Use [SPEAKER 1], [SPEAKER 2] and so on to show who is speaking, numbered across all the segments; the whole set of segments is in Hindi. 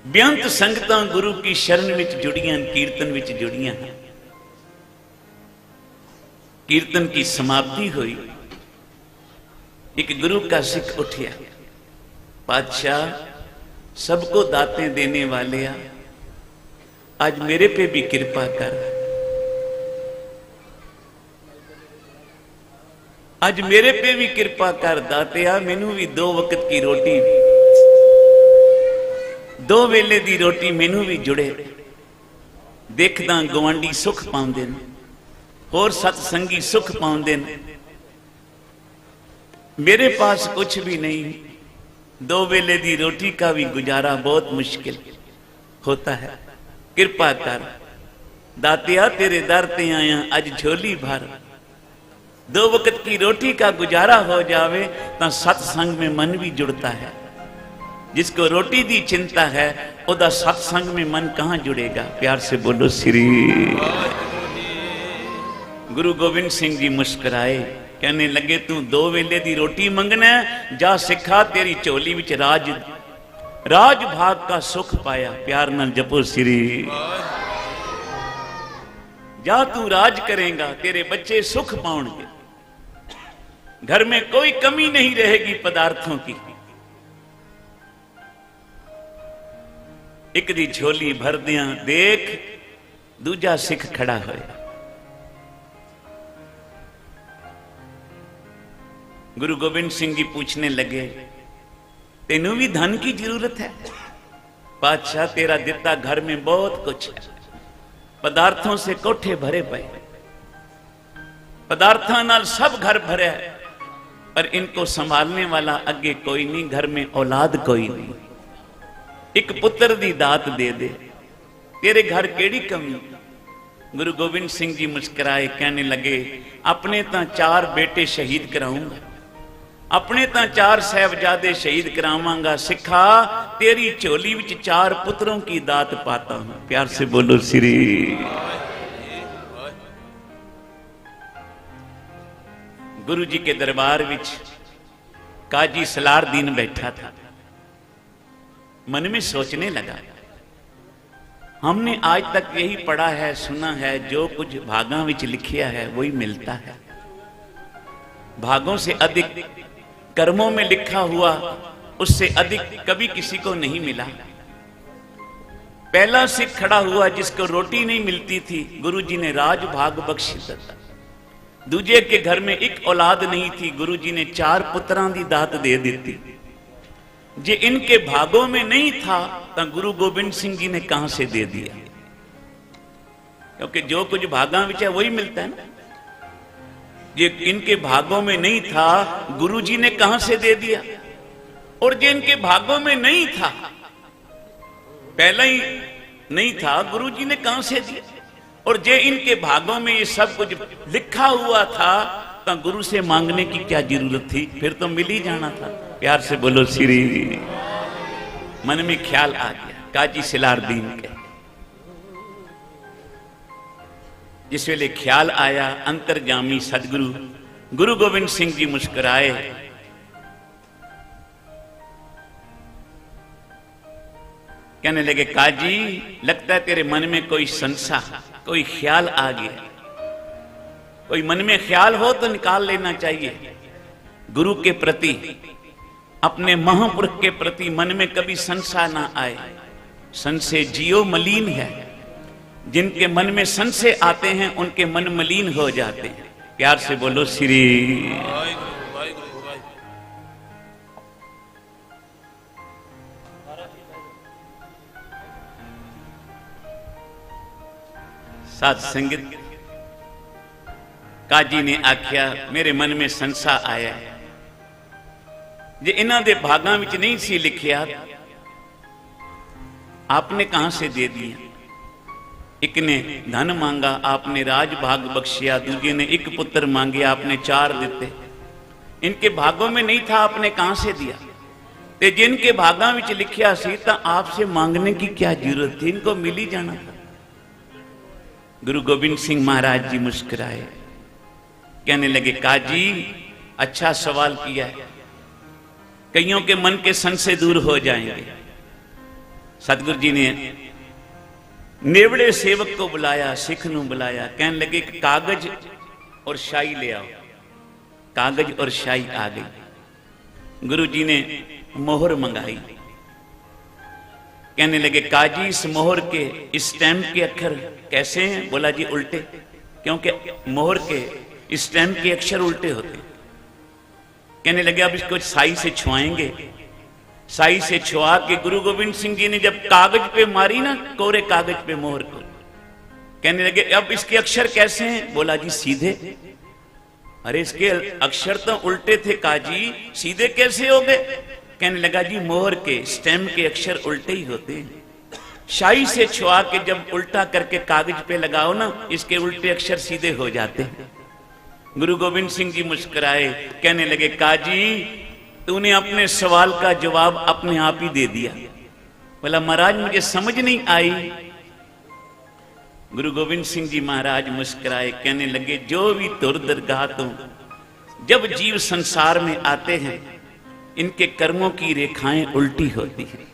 [SPEAKER 1] बेअंत संगतां गुरु की शरण विच जुड़ियां, कीर्तन विच जुड़ियां। कीर्तन की समाप्ति हुई, एक गुरु का सिख उठिया, पातशाह सबको दातें देने वाले आ, आज मेरे पे भी कृपा कर, आज मेरे पे भी कृपा कर दातिया, मैनू भी 2 वक्त की रोटी, 2 वेले दी रोटी मैनू भी जुड़े। देखदा गवांडी सुख पाउंदे ने, होर सतसंगी सुख पाउंदे ने, मेरे पास कुछ भी नहीं। 2 वेले दी रोटी का भी गुजारा बहुत मुश्किल होता है। कृपा कर दातिया, तेरे दर ते आया, आज झोली भर। 2 वक्त की रोटी का गुजारा हो जावे तो सत्संग में मन भी जुड़ता है। जिसको रोटी दी चिंता है ओदा सत्संग में मन कहां जुड़ेगा। प्यार से बोलो श्री। गुरु गोबिंद सिंह जी मुस्कुराए, कहने लगे तू 2 वेले दी रोटी मंगना, जा सिखा तेरी झोली विच राज भाग का सुख पाया। प्यार नाल जपो श्री। जा तू राज करेगा, तेरे बच्चे सुख पाउंगे, घर में कोई कमी नहीं रहेगी पदार्थों की। एक दी झोली भर दिया, देख दूजा सिख खड़ा होया। गुरु गोबिंद सिंह जी पूछने लगे, तेनू भी धन की जरूरत है? पातशाह तेरा दिता घर में बहुत कुछ है, पदार्थों से कोठे भरे पए, पदार्थों नाल सब घर भरे है, पर इनको संभालने वाला अगे कोई नहीं, घर में औलाद कोई नहीं। एक पुत्र दी दात दे दे, तेरे घर केड़ी कमी? गुरु गोबिंद सिंह जी मुस्कुराए, कहने लगे अपने तो 4 बेटे शहीद कराऊंगा, अपने तो 4 साहिबजादे शहीद करावांगा। सिखा तेरी झोली विच 4 पुत्रों की दात पाता हूं। प्यार से बोलो श्री। गुरु जी के दरबार विच काजी सलार दीन बैठा था, मन में सोचने लगा, हमने आज तक यही पढ़ा है, सुना है, जो कुछ भागों विच लिखिया है वही मिलता है। भागों से अधिक कर्मों में लिखा हुआ उससे अधिक कभी किसी को नहीं मिला। पहला सिख खड़ा हुआ जिसको रोटी नहीं मिलती थी, गुरु जी ने राज भाग बख्श दिता। दूजे के घर में एक औलाद नहीं थी, गुरु जी ने 4 पुत्रां दी दात दे दी। जे इनके भागों में नहीं था तो गुरु गोबिंद सिंह जी ने कहां से दे दिया? क्योंकि जो कुछ भागा विच है वही मिलता है ना। ये इनके भागों में नहीं था, गुरु जी ने कहां से दे दिया? और जो इनके भागों में नहीं था, पहला ही नहीं था, गुरु जी ने कहां से दिया? और जो इनके भागों में ये सब कुछ लिखा हुआ था तो गुरु से मांगने की क्या जरूरत थी? फिर तो मिल ही जाना था। प्यार से बोलो श्री। मन में ख्याल आ गया काजी सिलार दीन के। जिस वेले ख्याल आया, अंतर्जामी सदगुरु गुरु गोबिंद सिंह जी मुस्कुराए, कहने लगे काजी लगता है तेरे मन में कोई संशा, कोई ख्याल आ गया। कोई मन में ख्याल हो तो निकाल लेना चाहिए। गुरु के प्रति, अपने महापुरुष के प्रति मन में कभी संशय ना आए। संशय जियो मलिन है, जिनके मन में संशय आते हैं उनके मन मलिन हो जाते हैं। प्यार से बोलो श्री। साध संगत, काजी ने आख्या मेरे मन में संशय आया है, जे इन्हां दे भागां विच नहीं सी लिखिया, आपने कहां से दे दिया? एक ने धन मांगा, आपने राज भाग बख्शिया। दूजे ने एक पुत्र मांगे, आपने 4 दिते। इनके भागों में नहीं था, आपने कहां से दिया? ते जिनके भागां विच लिखिया सी तां आपसे मांगने की क्या जरूरत थी? इनको मिल ही जाना था। गुरु गोबिंद सिंह महाराज जी मुस्कुराए, कहने लगे काजी अच्छा सवाल किया है, कईयों के मन के संशय दूर हो जाएंगे। सतगुरु जी ने नेवड़े सेवक को बुलाया, सिख नूं बुलाया, कहने लगे कि कागज और शाही ले आओ। कागज और शाही आ गई। गुरु जी ने मोहर मंगाई। कहने लगे काजी इस मोहर के, इस स्टैम्प के अक्षर कैसे हैं? बोला जी उल्टे, क्योंकि मोहर के स्टैम्प के अक्षर उल्टे होते। कहने लगे अब इसको साई से छुआएंगे। साई से छुआ के गुरु गोविंद सिंह जी ने जब कागज पे मारी ना, कोरे कागज पे मोहर को, कहने लगे अब इसके अक्षर कैसे हैं? बोला जी सीधे। अरे इसके अक्षर तो उल्टे थे काजी, सीधे कैसे हो गए? कहने लगा जी मोहर के स्टैम्प के अक्षर उल्टे ही होते हैं। शाही से छुआ के जब उल्टा करके कागज पे लगाओ ना, इसके उल्टे अक्षर सीधे हो जाते हैं। गुरु गोविंद सिंह जी मुस्कुराए, कहने लगे काजी तूने अपने सवाल का जवाब अपने आप ही दे दिया। बोला महाराज मुझे समझ नहीं आई। गुरु गोविंद सिंह जी महाराज मुस्कुराए, कहने लगे जो भी तुर दरगाह तो जब जीव संसार में आते हैं इनके कर्मों की रेखाएं उल्टी होती हैं,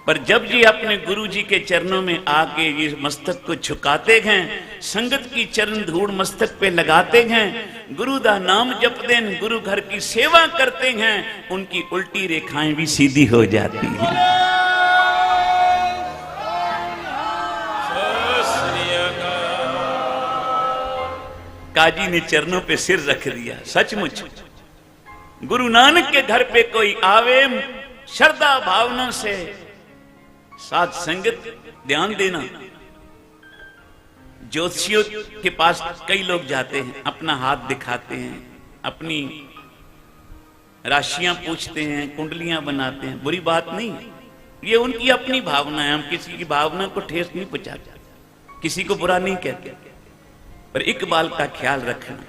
[SPEAKER 1] पर जब जी अपने गुरु जी के चरणों में आके ये मस्तक को झुकाते हैं, संगत की चरण धूड़ मस्तक पे लगाते हैं, गुरु दा नाम जपते हैं, गुरु घर की सेवा करते हैं, उनकी उल्टी रेखाएं भी सीधी हो जाती हैं। काजी ने चरणों पे सिर रख दिया। सचमुच गुरु नानक के घर पे कोई आवे, श्रद्धा भावना से साथ संगत ध्यान देना। ज्योतिषियों के पास कई लोग जाते हैं, अपना हाथ दिखाते हैं, अपनी राशियां पूछते हैं, कुंडलियां बनाते हैं, बुरी बात नहीं, ये उनकी अपनी भावना है। हम किसी की भावना को ठेस नहीं पहुंचाते, किसी को बुरा नहीं कहते, पर एक बात का ख्याल रखना,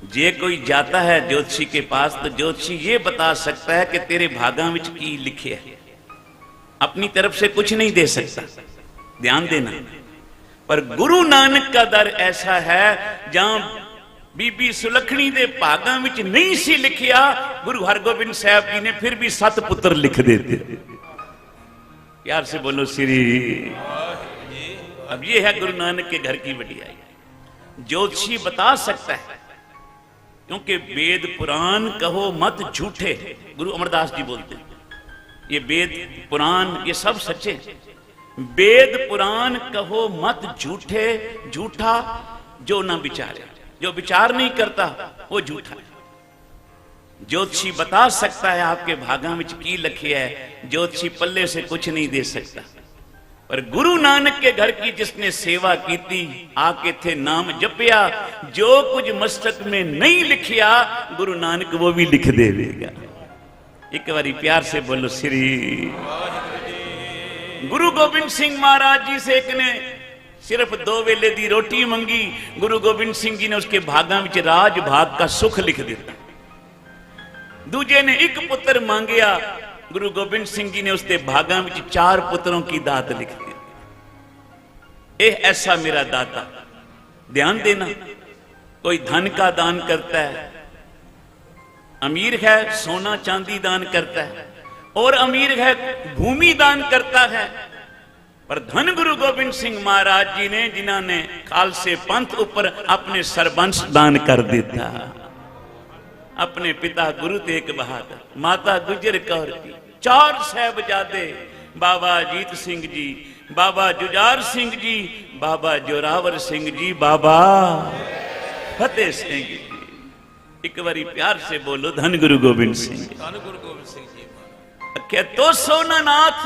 [SPEAKER 1] जे कोई जाता है ज्योतिषी के पास तो ज्योतिषी ये बता सकता है कि तेरे भागा विच की लिखे है, अपनी तरफ से कुछ नहीं दे सकता, ध्यान देना। पर गुरु नानक का दर ऐसा है जहां बीबी सुलखनी दे भागा विच नहीं सी लिखिया, गुरु हरगोबिंद साहब जी ने फिर भी 7 पुत्र लिख देते। प्यार से बोलो श्री। अब ये है गुरु नानक के घर की बढ़ियाई। ज्योतिषी बता सकता है, क्योंकि वेद पुराण कहो मत झूठे, गुरु अमरदास जी बोलते हैं, ये वेद पुराण ये सब सच्चे। वेद पुराण कहो मत झूठे, झूठा जो ना विचारे, जो विचार नहीं करता वो झूठा है। ज्योतिषी बता सकता है आपके भागा विच की लिखी है, ज्योतिषी पल्ले से कुछ नहीं दे सकता। पर गुरु नानक के घर की जिसने सेवा की थी, आके थे नाम जपिया, जो कुछ मस्तक में नहीं लिखिया गुरु नानक वो भी लिख देगा। एक बारी प्यार से बोलो श्री। गुरु गोबिंद सिंह महाराज जी से एक ने सिर्फ 2 वेले दी रोटी मंगी, गुरु गोबिंद सिंह जी ने उसके भागा विच राज भाग का सुख लिख दिता। दूजे ने 1 पुत्र मांगिया, गुरु गोबिंद सिंह जी ने उसके भागा विच 4 पुत्रों की दात लिख दी। ए ऐसा मेरा दाता, ध्यान देना, कोई धन का दान करता है, अमीर है सोना चांदी दान करता है, और अमीर है भूमि दान करता है, पर धन गुरु गोबिंद सिंह महाराज जी ने, जिन्होंने खालसे पंथ ऊपर अपने सरबंश दान कर दिता। अपने पिता गुरु तेग बहादुर, माता गुजर कौर जी, 4 साहिबजादे, बाबा अजीत सिंह जी, बाबा जुझार सिंह जी, बाबा जोरावर सिंह जी, बाबा फतेह सिंह जी। एक बारी प्यार से बोलो धन गुरु गोबिंद सिंह जी। धन गुरु गोबिंद सिंह जी। क्या तो सोना नाथ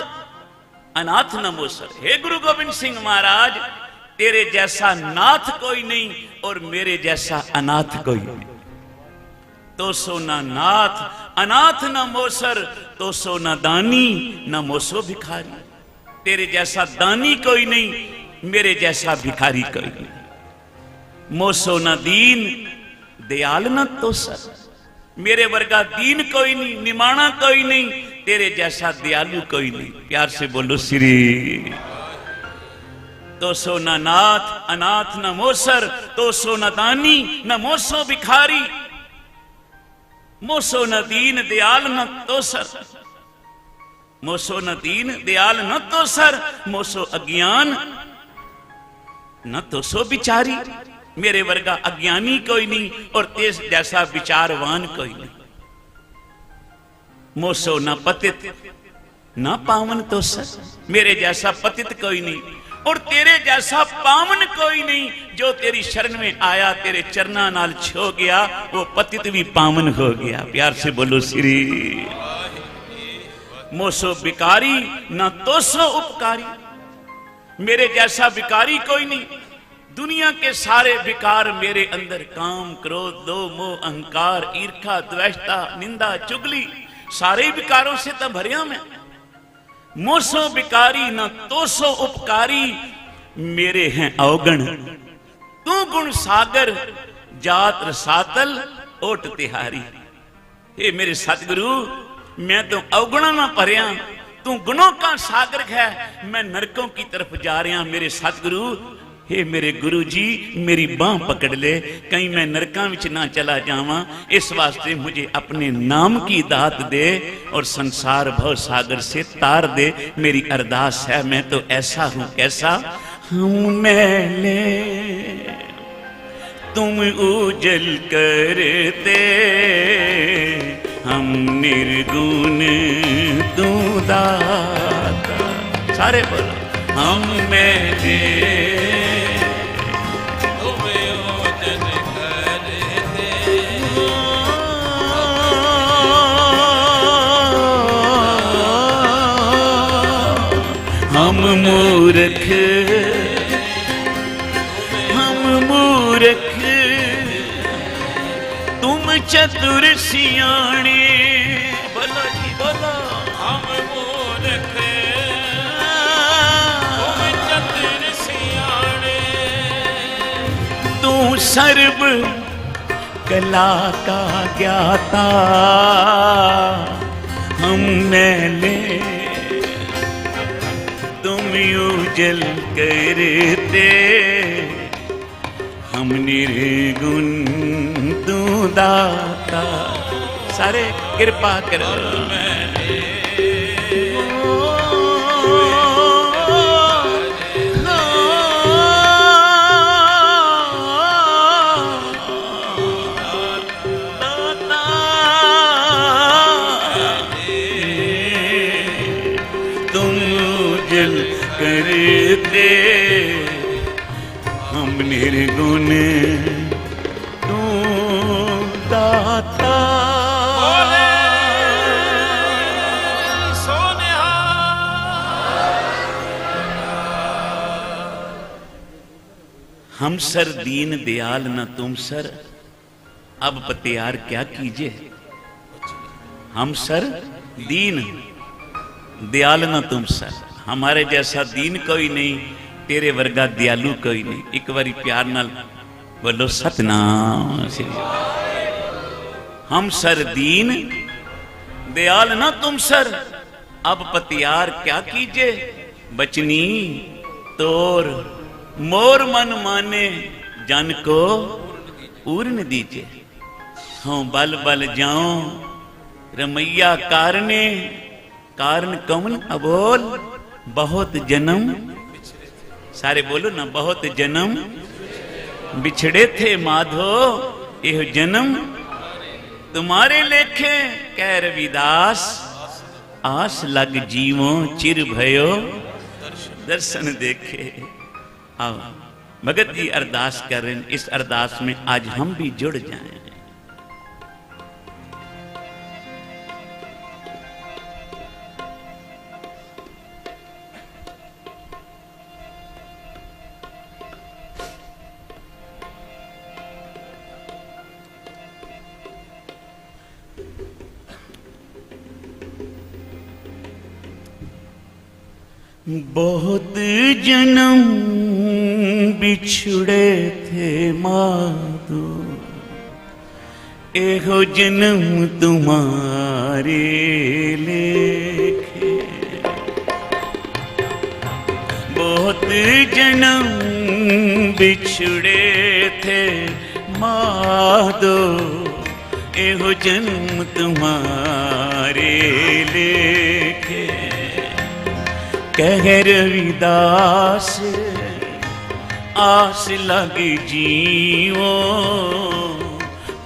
[SPEAKER 1] अनाथ न मोसर। हे गुरु गोबिंद सिंह महाराज, तेरे जैसा नाथ कोई नहीं और मेरे जैसा अनाथ कोई नहीं। तो सोना नाथ अनाथ न मोसर, तो सोना दानी न मोसो भिखारी। तेरे जैसा दानी कोई नहीं, मेरे जैसा भिखारी कोई नहीं। मोसो न दीन दयाल न तो सर, मेरे वर्गा दीन कोई नहीं, निमाणा कोई नहीं, तेरे जैसा दयालु कोई नहीं। प्यार से बोलो श्री। तो सो न नाथ अनाथ न मोसर, तो सो न दानी न मोसो भिखारी, मोसो न दीन दयाल न तो सर। मोसो न दीन दयाल न तो सर, मोसो अज्ञान न तो सो बिचारी। मेरे वर्गा अज्ञानी कोई नहीं और तेज जैसा विचारवान कोई नहीं। मोसो न पतित न पावन तो सर, मेरे जैसा पतित कोई नहीं और तेरे जैसा पावन कोई नहीं। जो तेरी शरण में आया, तेरे चरना नाल छो गया, वो पतित भी पावन हो गया। प्यार से बोलो श्री। मोसो बिकारी न तो सो उपकारी, मेरे जैसा विकारी कोई नहीं। दुनिया के सारे विकार मेरे अंदर, काम क्रोध लोभ मोह अहंकार ईर्खा द्वेषता निंदा चुगली, सारे विकारों से तो भरिया मैं। मोसो बिकारी न तो सो उपकारी, मेरे हैं अवगण तू गुण सागर, जात रसातल ओट तिहारी। हे मेरे सतगुरु, मैं तो अवगुणों में भरिया, तू गुणों का सागर है, मैं नरकों की तरफ जा रहा। मेरे सतगुरु, हे मेरे गुरु जी, मेरी बांह पकड़ ले, कहीं मैं नरकां विच ना चला जावां। इस वास्ते मुझे अपने नाम की दात दे और संसार भव सागर से तार दे। मेरी अरदास है, मैं तो ऐसा हूं कैसा, हम मैले तुम उजल करते, हम निर्गुण तू दाता। सारे बोलो, हम मैले मूर्ख, हम मूर्ख तुम चतुर सियाणे। बोलो जी बोलो, हम मूर्ख तुम चतुर सियाणे। तू सर्व कला का ज्ञाता, हम मैले उजल करते, हम निर्गुण तू दाता। सारे कृपा करो। करते, हम निर्गुण तू दाता। हम सर दीन दयाल न तुम सर, अब पतियार क्या कीजिए। हम सर दीन दयाल न तुम सर, हमारे जैसा दीन कोई नहीं, तेरे वर्गा दयालु कोई नहीं। एक बारी प्यार नाल बोलो सतनाम श्री। हम सर दीन दयाल ना तुम सर, अब पतियार क्या कीजिए। बचनी तोर मोर मन माने, जन को पूर्ण दीजिए। हाँ बल बल जाओ रमैया कारने, कारण कौन अबोल बहुत जन्म। सारे बोलो ना, बहुत जन्म बिछड़े थे माधो, यह जन्म तुम्हारे लेखे। कह रविदास आस लग जीवो चिर भयो, दर्शन देखे। आओ भगत जी अरदास कर रहे हैं, इस अरदास में आज हम भी जुड़ जाएं। बहुत जन्म बिछड़े थे माधो, एहो जन्म तुम्हारे लेखे। बहुत जन्म बिछड़े थे माधो, एहो जन्म तुम्हारे लेखे। कह रविदास आस लगी जीवो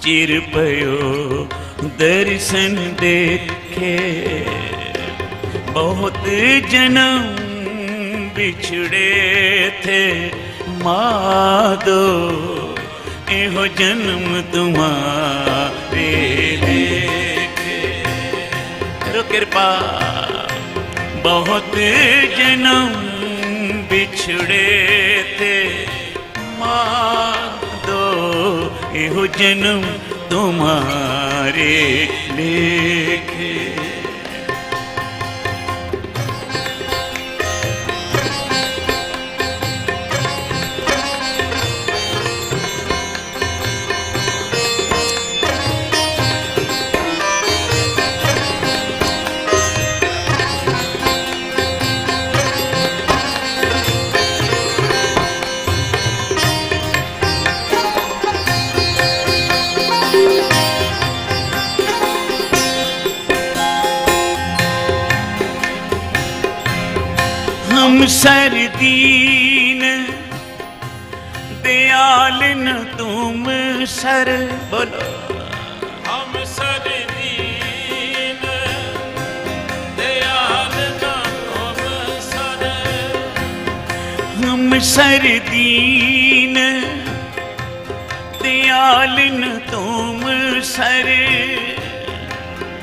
[SPEAKER 1] चिर पयो दर्शन देखे बहुत जन्म बिछड़े थे माधो एहो जन्म तुम्हारे देखे करो कृपा बहुत जन्म बिछड़े थे माधो एहो जन्म तुम्हारे लेखे हम सरदीन दयाल न तुम सर बोलो
[SPEAKER 2] हम सरदीन दयाल न तुम सर
[SPEAKER 1] हम सरदीन दयाल न तुम सर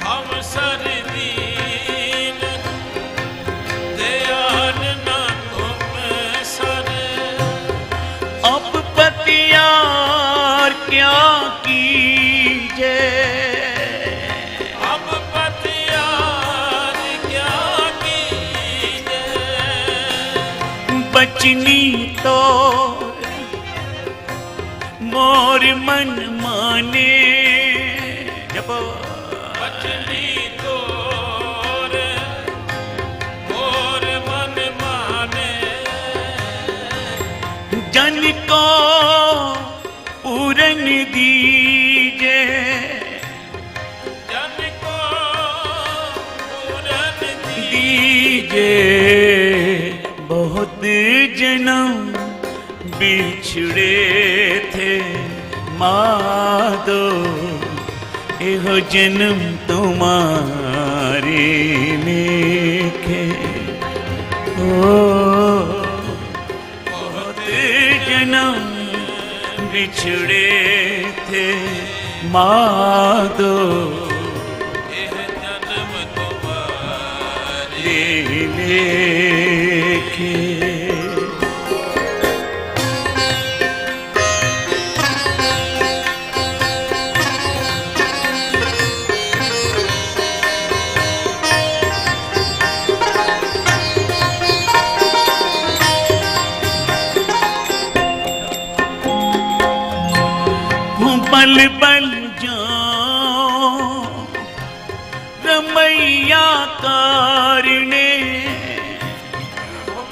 [SPEAKER 2] हम सरदीन
[SPEAKER 1] पतियार क्या कीजे
[SPEAKER 2] अब पतियार क्या कीजे
[SPEAKER 1] बचनी तो मोर मन माने जब
[SPEAKER 2] बचनी तोर मोर मन माने
[SPEAKER 1] जन को पूरन दीजे
[SPEAKER 2] जन को पूरन
[SPEAKER 1] दीजे बहुत जन्म बिछड़े थे माधो एहो जन्म तुम्हारे लेखे जन्म बिछड़े थे माधो
[SPEAKER 2] यह जन्म तुम्हारे
[SPEAKER 1] लेखे बल बल जाओ रमैया कारणे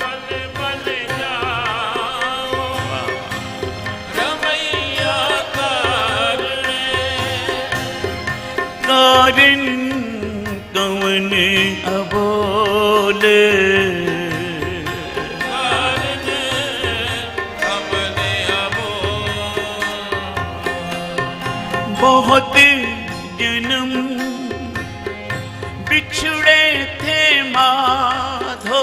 [SPEAKER 2] बल बल जाओ रमैया कारणे
[SPEAKER 1] कारण कवन अबोल बहुत जन्म बिछड़े थे माधो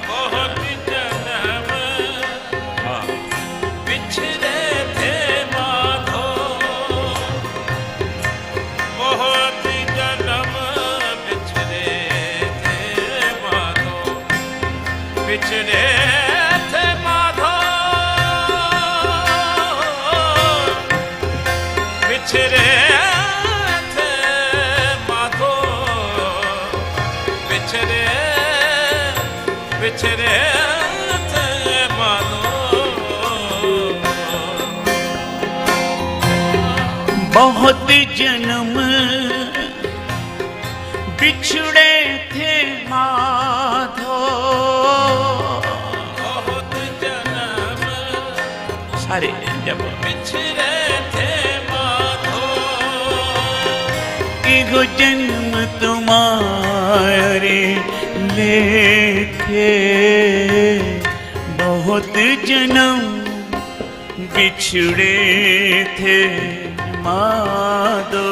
[SPEAKER 2] बहुत जन्म बिछड़े थे माधो बहुत जन्म बिछड़े थे माधो बिछड़े थे माधो बिछड़े थे माधो बिछड़े बिछड़े थे माधो
[SPEAKER 1] बहुत जन्म बिछड़े थे माधो
[SPEAKER 2] बहुत जन्म
[SPEAKER 1] सारे जब
[SPEAKER 2] बिछड़े थे माधो
[SPEAKER 1] एगो जन्म तुम्हारे लेखे बहुत जन्म बिछड़े थे माधो,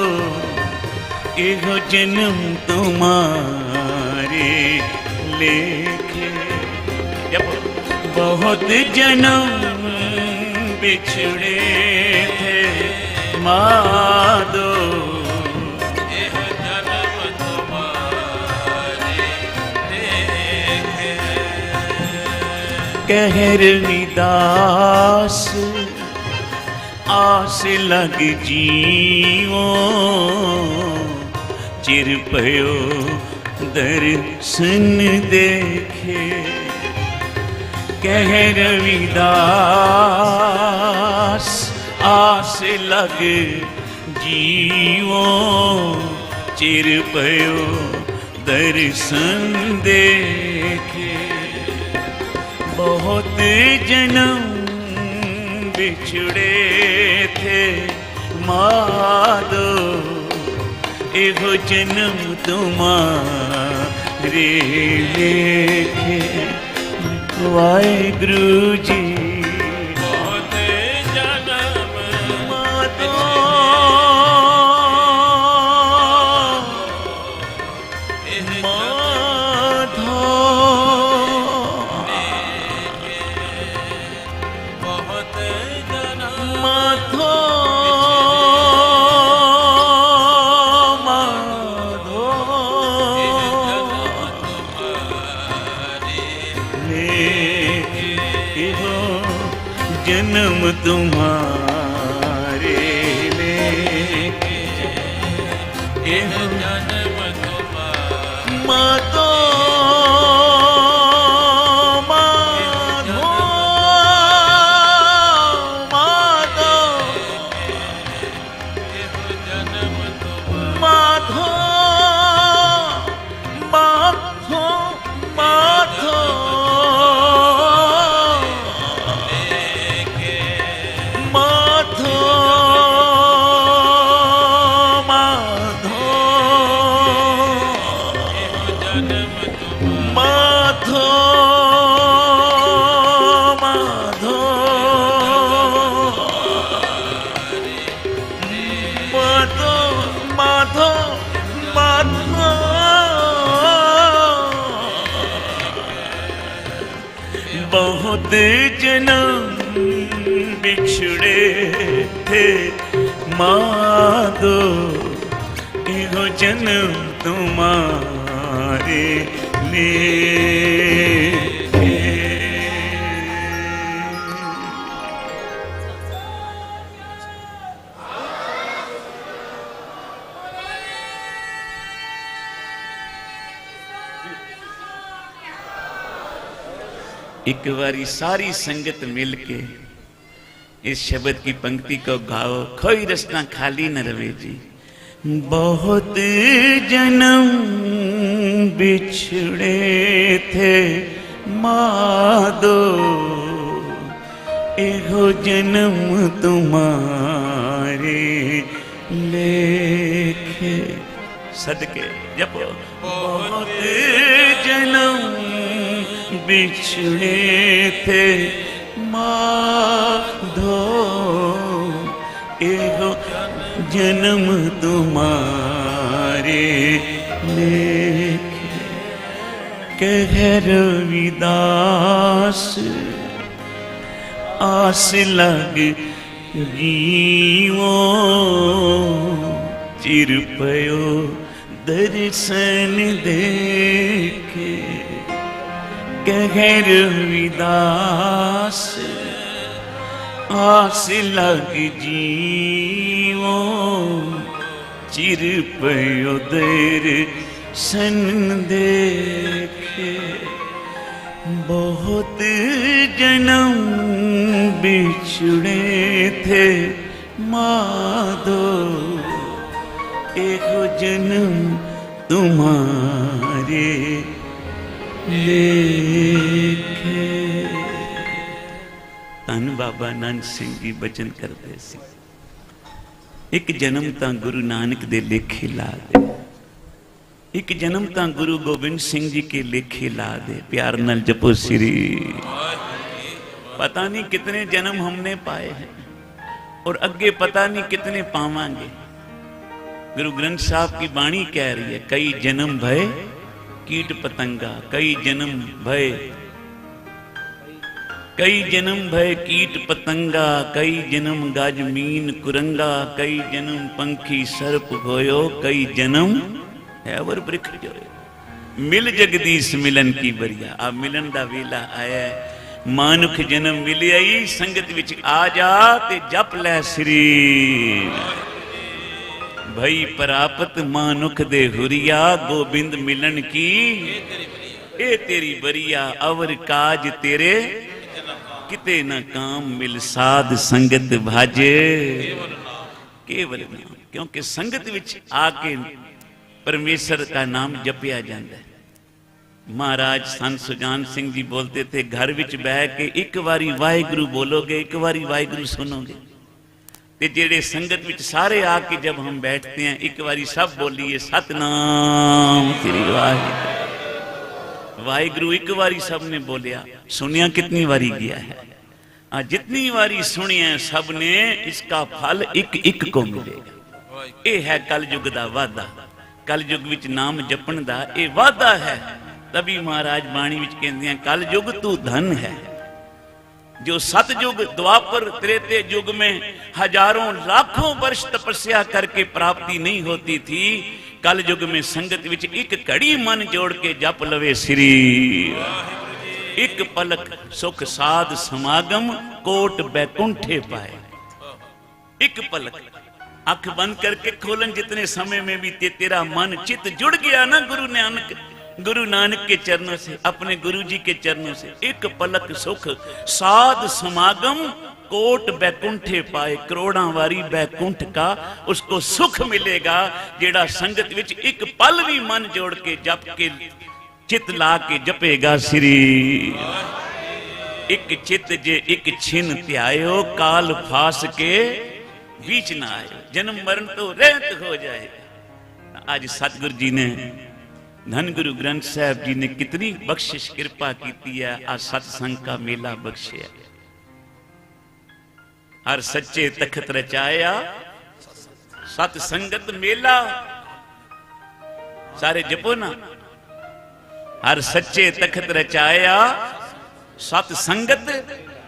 [SPEAKER 1] एहो जन्म तुम्हारे लेखे। बहुत जन्म बिछड़े थे माधो,
[SPEAKER 2] एहो जन्म तुम्हारे लेखे।
[SPEAKER 1] कहर निदास आस लग जीवो, चिर पयो दर्शन देखे। कह रविदास आस लग जीवो, चिर पयो दर्शन देखे। बहुत जन्म बिछड़े थे माधो, एहो जन्म तुम्हारे लेखे। वाहिगुरु जी
[SPEAKER 2] बहुत जन्म
[SPEAKER 1] माधो, माधो,
[SPEAKER 2] बहुत जन्म
[SPEAKER 1] माधो, माधो, एहो जन्म तुम्हारे लेके। एहो
[SPEAKER 2] जन्म तुम्हारे
[SPEAKER 1] माधो, माधो, माधो,
[SPEAKER 2] एहो जन्म तुम्हारे
[SPEAKER 1] माधो, माधो, माधो, माधो, माधो,
[SPEAKER 2] जन्म तुम्हारे
[SPEAKER 1] माधो, माधो, माधो, माधो, माधो। बहुत जन्म बिछड़े थे माधो, एहो जन्म तुम्हारे लेके। एक बारी सारी संगत मिलके इस शब्द की पंक्ति को गाओ, कोई रस्ता खाली न रवे जी। बहुत जन्म बिछड़े थे माधो, एहो जन्म तुम्हारे लेखे। सदके जपो। बहुत जन्म बिछड़े थे माधो, एहो जन्म तुम्हारे लेखे। कह रविदास आस लग जीवो, चिर पयो दर्शन देखे। कह रविदास आस लग जीवो, चिर पयो दर्शन देखे। बहुत जन्म बिछड़े थे माधो, एक जन्म तुम्हारे लेखे। धन बाबा नानक सिंह जी बचन करते सी, एक जन्म तां गुरु नानक दे लेखे ला दे। एक जन्म तां गुरु गोबिंद सिंह जी के लेखे ला दे। प्यार नाल जपो श्री। पता नहीं कितने जन्म हमने पाए हैं और अगे पता नहीं कितने पावांगे। गुरु ग्रंथ साहब की बाणी कह रही है, कई जन्म भय कीट पतंगा, कई जन्म भय, कई जन्म भय कीट पतंगा, कई जन्म गज मीन कुरंगा, कई जन्म पंखी सर्प होयो, कई जन्म हैवर वृक्ष जोयो। मिल जगदीश मिलन की बरिया। आ मिलन दा वेला आया है। मानुख जन्म मिलिया ही संगत विच आ जा ते जप लै श्री। भई प्रापत मानुख दे हुरिया, गोबिंद मिलन की ए तेरी बरिया। अवर काज तेरे किते न काम, मिल साध संगत भाजे केवल नाम। क्योंकि संगत विच आके परमेश्वर का नाम जपया जाता है। महाराज संत सुजान सिंह जी बोलते थे, घर विच बह के एक बारी वाहिगुरु बोलोगे, एक बारी वाहिगुरु सुनोगे, ते जेड़े संगत विच सारे आके जब हम बैठते हैं एक बारी सब बोलिए सतनाम श्री वाहिगुरु। वाहिगुरु एक बारी सबने बोलिया, सुनिया कितनी बारी गया है। जितनी बारी सुनिया सबने, इसका फल एक एक को मिलेगा। ये है कल युग दा वादा। कल युग विच नाम जपण दा ये वादा है। तभी महाराज बाणी विच कहंदे हैं, कल युग तू धन है। जो सतयुग द्वापर त्रेते युग में हजारों लाखों वर्ष तपस्या करके प्राप्ति नहीं होती थी, कल युग में संगत विच एक घड़ी मन जोड़ के जप लवे श्री। एक पलक सुख साध समागम, कोट बैकुंठे पाए। एक पलक अख बंद करके खोलन जितने समय में भी तेरा मन चित जुड़ गया ना गुरु नानक के चरणों से, अपने गुरु जी के चरणों से। एक पलक सुख साध समागम, कोट बैकुंठे पाए। करोड़ां वारी बैकुंठ का उसको सुख मिलेगा जेड़ा संगत विच एक पल भी मन जोड़ के जप के चित ला के जपेगा श्री। एक चित जे एक छिन त्यायो, काल फास के बीच ना आयो। जन्म मरण तो रहत हो जाए। आज सतगुरु जी ने, धन गुरु ग्रंथ साहब जी ने कितनी बख्शिश कृपा की है। आज सत्संग का मेला बख्शिया। हर सच्चे तखत रचाया, सत्संगत मेला। सारे जपो ना, हर सच्चे तखत रचाया सत्संगत।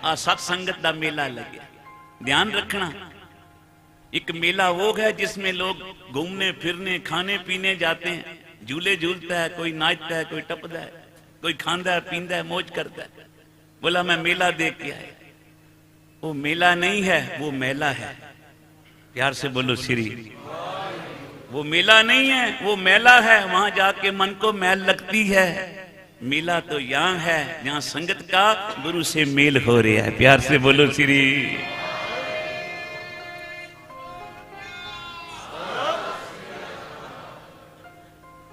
[SPEAKER 1] आ सत्संगत का मेला लगे। ध्यान रखना, एक मेला वो है जिसमें लोग घूमने फिरने खाने पीने जाते हैं। झूले झूलता है, कोई नाचता है, कोई टपदा है, कोई खांदा है पींदा है, मौज करता है। बोला मैं मेला देख के आया। वो मेला नहीं है, वो मेला है। प्यार से बोलो श्री। वो मेला नहीं है, वो मेला है। वहां जाके मन को मैल लगती है। मेला तो यहाँ है जहां संगत का गुरु से मेल हो रहा है। प्यार से बोलो श्री।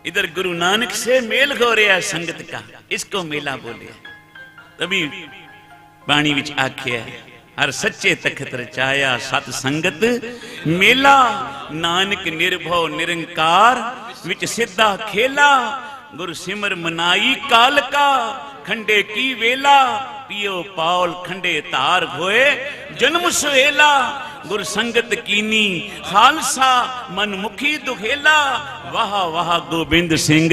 [SPEAKER 1] इधर गुरु नानक से मेल हो रहा है संगत का, इसको मेला बोले। तभी बाणी विच आख्या, हर सच्चे तखत रचाया सतसंगत मेला। नानक निर्भव निरंकार विच सिद्धा खेला। गुरु सिमर मनाई काल का, खंडे की वेला। पियो पावल खंडे तार होए, जन्म सुहेला। गुर संगत कीनी खालसा, मन मुखी दुखेला। वाह वाह गोबिंद सिंह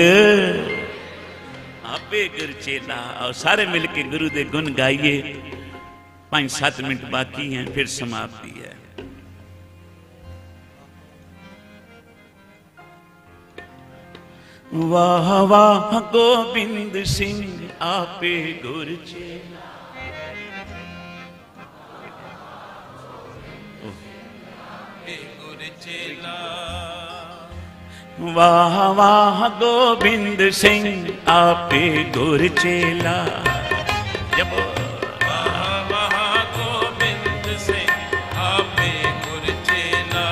[SPEAKER 1] आपे गुर चेला। और सारे मिलके गुरु दे गुण गाइए। 5-7 मिनट बाकी हैं, फिर समाप्ति है। वाह वाह गोबिंद सिंह आपे गुर चेला। वाह वाह गोबिंद सिंह आपे गुर चेला। जब
[SPEAKER 2] वाह वाह गोबिंद सिंह आपे गुर चेला।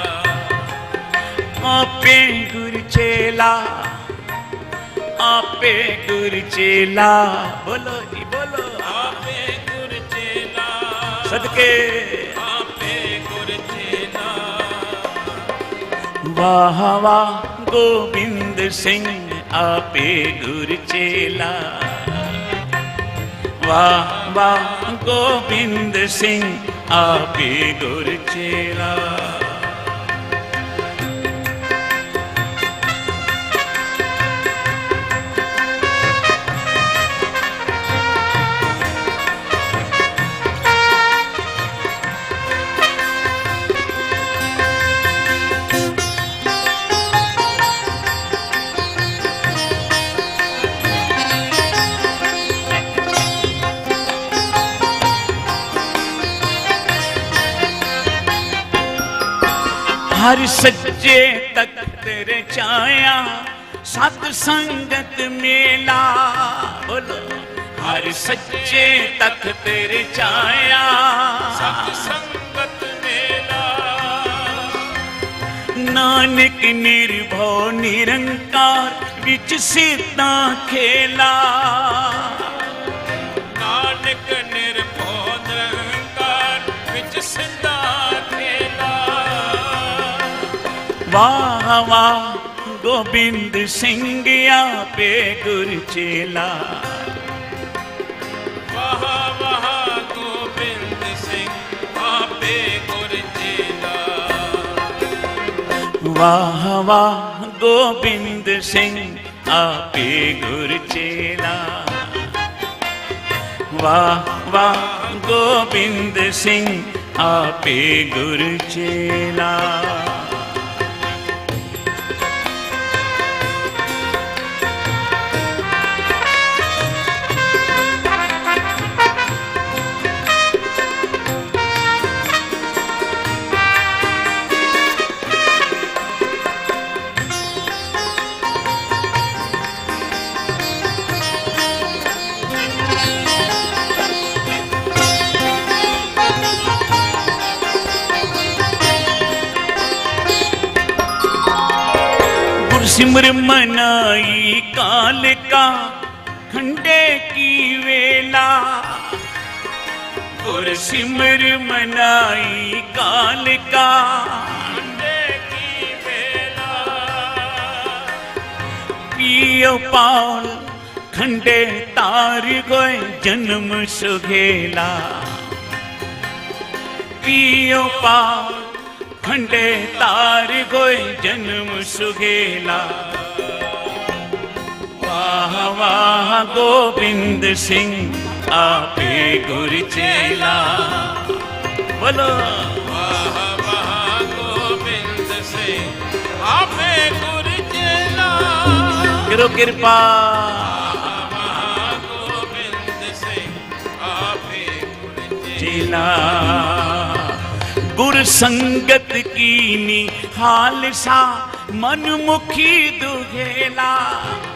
[SPEAKER 1] आपे गुर चेला, आपे गुर चेला। बोलो जी बोलो।
[SPEAKER 2] आपे गुर चेला,
[SPEAKER 1] सदके
[SPEAKER 2] आपे गुर चेला।
[SPEAKER 1] वाह वाह गोबिंद सिंह आपे गुर चेला। वाह वाह गोबिंद सिंह आपे गुर चेला। हर सच्चे तख्त रचाया सत संगत मेला। बोलो हर सच्चे तख्त रचाया
[SPEAKER 2] सत संगत मेला।
[SPEAKER 1] नानक निर्भव निरंकार विच सिद्धा खेला।
[SPEAKER 2] नानक निर्भव निरंकार विच सिद्धा खेला।
[SPEAKER 1] वाह वाह गोबिंद सिंह आपे गुर चेला।
[SPEAKER 2] वाह वाह गोबिंद सिंह आपे गुर चेला।
[SPEAKER 1] वाह वाह गोबिंद सिंह आपे गुर चेला। वाह वाह गोबिंद सिंह आपे गुर चेला। सिमर मनाई काल का खंडे की वेला। गुर सिमर मनाई काल का
[SPEAKER 2] खंडे की वेला।
[SPEAKER 1] पियो पाल खंडे तार गए जन्म सुघेला। पियो पाल खंडे तार गोय जन्म सुघेला। वाह वाह गोबिंद सिंह आपे गुर चेला। बोलो
[SPEAKER 2] वाह वाह गोबिंद सिंह आपे गुर चेला।
[SPEAKER 1] करो कृपा।
[SPEAKER 2] वाह गोबिंद सिंह आपे गुर
[SPEAKER 1] चेला। गुर संगत कीनी खालसा मन मुखी दुघेला।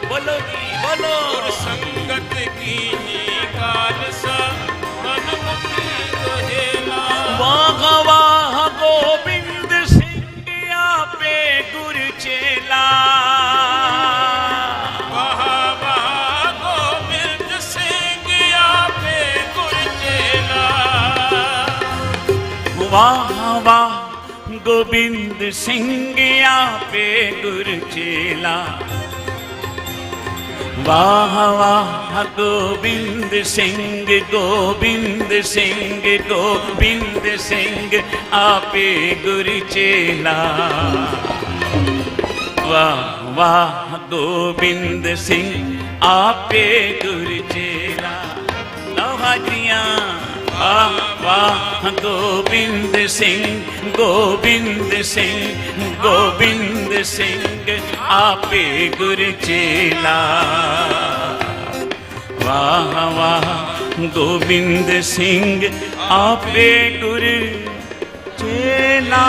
[SPEAKER 1] बोलो जी बोलो।
[SPEAKER 2] गुर संगत कीनी खालसा मन मुखी दुघेला।
[SPEAKER 1] वाह वाह गोबिंद सिंह आपे गुर चेला।
[SPEAKER 2] वाह वाह गोबिंद सिंह आपे गुर चेला।
[SPEAKER 1] वाह वाह गोबिंद सिंह आपे गुर चेला। वाह वाह गोबिंद सिंह गोबिंद सिंह गोबिंद सिंह आपे गुर चेला। वाह वाह गोबिंद सिंह आपे गुर चेला। लो हाजियां। वाह वाह गोबिंद सिंह गोबिंद सिंह गोबिंद सिंह आपे गुर चेला। वाह वाह गोबिंद सिंह आपे गुर चेला।